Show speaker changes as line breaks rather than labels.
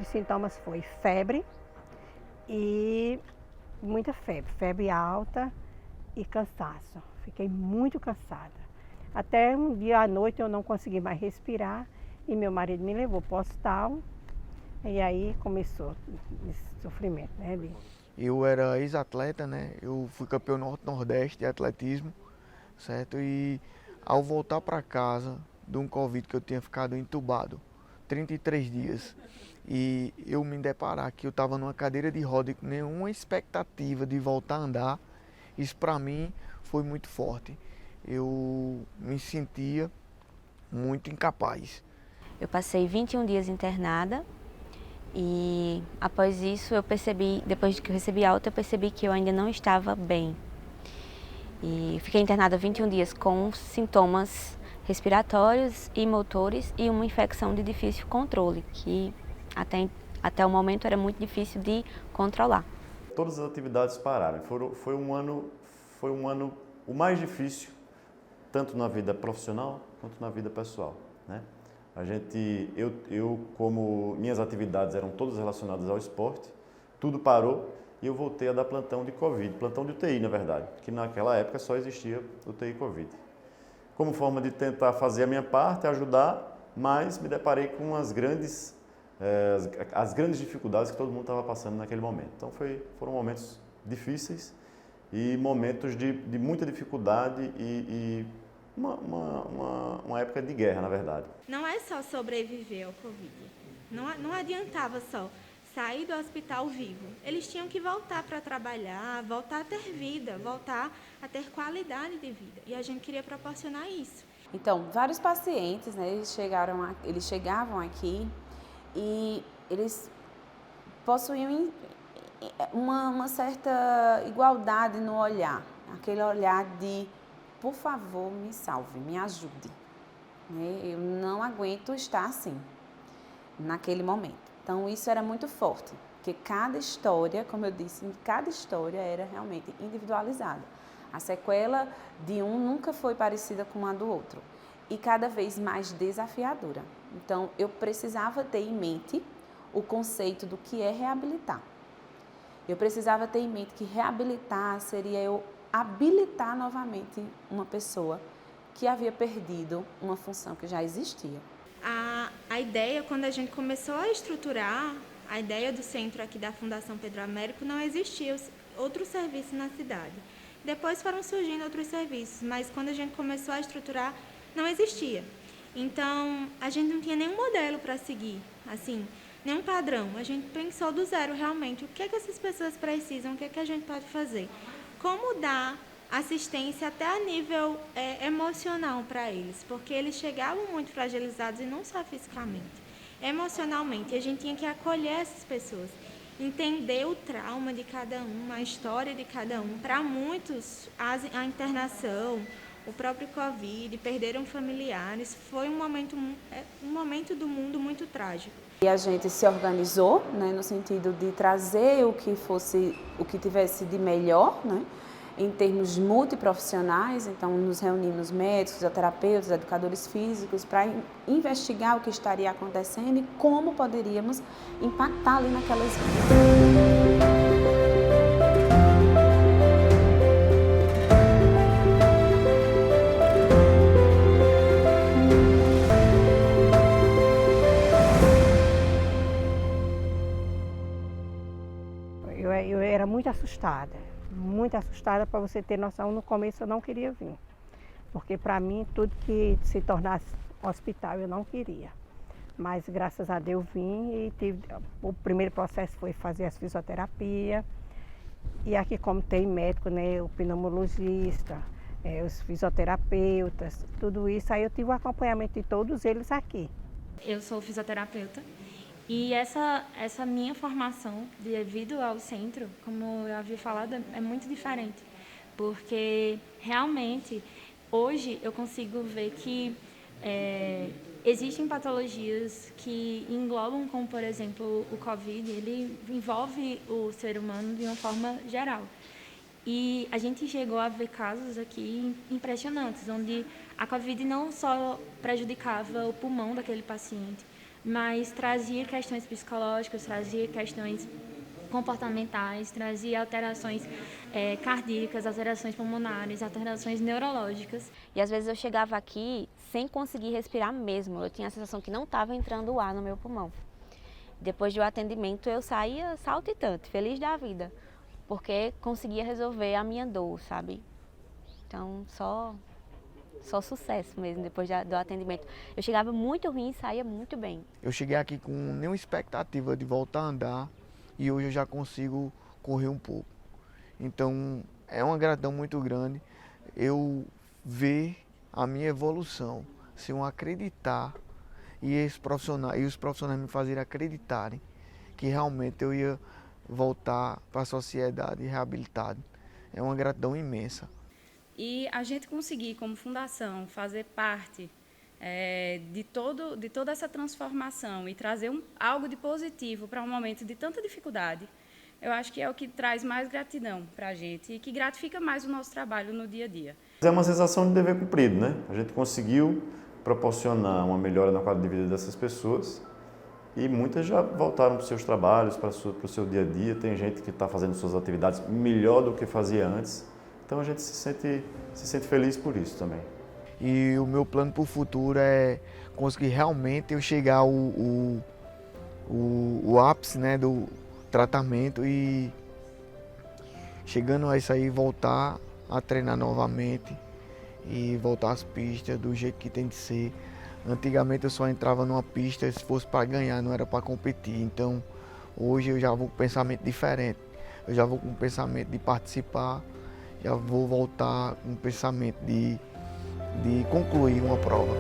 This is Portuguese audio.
sintomas foi febre e muita febre, febre alta e cansaço. Fiquei muito cansada. Até um dia à noite eu não consegui mais respirar e meu marido me levou para o hospital e aí começou esse sofrimento, né?
Eu era ex-atleta, né? Eu fui campeão norte-nordeste de atletismo, certo? E ao voltar para casa de um Covid que eu tinha ficado entubado 33 dias e eu me deparar que eu estava numa cadeira de roda e com nenhuma expectativa de voltar a andar, isso para mim foi muito forte. Eu me sentia muito incapaz.
Eu passei 21 dias internada e após isso eu percebi, depois que eu recebi alta, eu percebi que eu ainda não estava bem. E fiquei internada 21 dias com sintomas respiratórios e motores e uma infecção de difícil controle, que até o momento era muito difícil de controlar.
Todas as atividades pararam. Foi um ano o mais difícil, tanto na vida profissional quanto na vida pessoal, né? Eu como minhas atividades eram todas relacionadas ao esporte, tudo parou e eu voltei a dar plantão de Covid, plantão de UTI, na verdade, que naquela época só existia UTI Covid. Como forma de tentar fazer a minha parte, ajudar, mas me deparei com as grandes dificuldades que todo mundo estava passando naquele momento. Então foram momentos difíceis e momentos de muita dificuldade e uma época de guerra, na verdade.
Não é só sobreviver ao Covid. Não adiantava só sair do hospital vivo. Eles tinham que voltar para trabalhar, voltar a ter vida, voltar a ter qualidade de vida. E a gente queria proporcionar isso.
Então, vários pacientes, né, eles chegavam aqui e eles possuíam uma certa igualdade no olhar. Aquele olhar de, por favor, me salve, me ajude. Eu não aguento estar assim, naquele momento. Então, isso era muito forte, porque cada história, como eu disse, cada história era realmente individualizada. A sequela de um nunca foi parecida com a do outro e cada vez mais desafiadora. Então, eu precisava ter em mente o conceito do que é reabilitar. Eu precisava ter em mente que reabilitar seria eu habilitar novamente uma pessoa que havia perdido uma função que já existia.
A ideia, quando a gente começou a estruturar, a ideia do centro aqui da Fundação Pedro Américo, não existia outro serviço na cidade. Depois foram surgindo outros serviços, mas quando a gente começou a estruturar, não existia. Então, a gente não tinha nenhum modelo para seguir, assim, nenhum padrão. A gente pensou do zero realmente, o que é que essas pessoas precisam, o que é que a gente pode fazer. Como dar assistência até a nível emocional para eles, porque eles chegavam muito fragilizados e não só fisicamente, emocionalmente. E a gente tinha que acolher essas pessoas, entender o trauma de cada um, a história de cada um. Para muitos, a internação, o próprio Covid, perderam familiares, foi um momento do mundo muito trágico.
E a gente se organizou, né, no sentido de trazer o que tivesse de melhor, né, em termos multiprofissionais. Então nos reunimos médicos, fisioterapeutas, educadores físicos para investigar o que estaria acontecendo e como poderíamos impactar ali naquelas vidas.
Eu era muito assustada para você ter noção. No começo eu não queria vir, porque para mim tudo que se tornasse hospital eu não queria. Mas graças a Deus vim e o primeiro processo foi fazer as fisioterapia. E aqui, como tem médico, né, o pneumologista, os fisioterapeutas, tudo isso, aí eu tive o acompanhamento de todos eles aqui.
Eu sou fisioterapeuta. E essa minha formação, devido ao centro, como eu havia falado, é muito diferente. Porque, realmente, hoje eu consigo ver que existem patologias que englobam, como, por exemplo, o Covid, ele envolve o ser humano de uma forma geral. E a gente chegou a ver casos aqui impressionantes, onde a Covid não só prejudicava o pulmão daquele paciente, mas trazia questões psicológicas, trazia questões comportamentais, trazia alterações cardíacas, alterações pulmonares, alterações neurológicas.
E às vezes eu chegava aqui sem conseguir respirar mesmo, eu tinha a sensação que não estava entrando o ar no meu pulmão. Depois do atendimento eu saía saltitante, feliz da vida, porque conseguia resolver a minha dor, sabe? Então só sucesso mesmo depois do atendimento. Eu chegava muito ruim e saía muito bem.
Eu cheguei aqui com nenhuma expectativa de voltar a andar e hoje eu já consigo correr um pouco. Então é uma gratidão muito grande eu ver a minha evolução, se eu acreditar e os profissionais me fazerem acreditarem que realmente eu ia voltar para a sociedade reabilitado. É uma gratidão imensa.
E a gente conseguir, como fundação, fazer parte de toda essa transformação e trazer algo de positivo para um momento de tanta dificuldade, eu acho que é o que traz mais gratidão para a gente e que gratifica mais o nosso trabalho no dia a dia.
É uma sensação de dever cumprido, né? A gente conseguiu proporcionar uma melhora na qualidade de vida dessas pessoas e muitas já voltaram para os seus trabalhos, para o seu dia a dia. Tem gente que está fazendo suas atividades melhor do que fazia antes. Então a gente se sente feliz por isso também.
E o meu plano para o futuro é conseguir realmente eu chegar ao ápice, né, do tratamento e chegando a isso aí voltar a treinar novamente e voltar às pistas do jeito que tem de ser. Antigamente eu só entrava numa pista se fosse para ganhar, não era para competir. Então hoje eu já vou com um pensamento diferente. Eu já vou com um pensamento de participar, já vou voltar com um pensamento de concluir uma prova.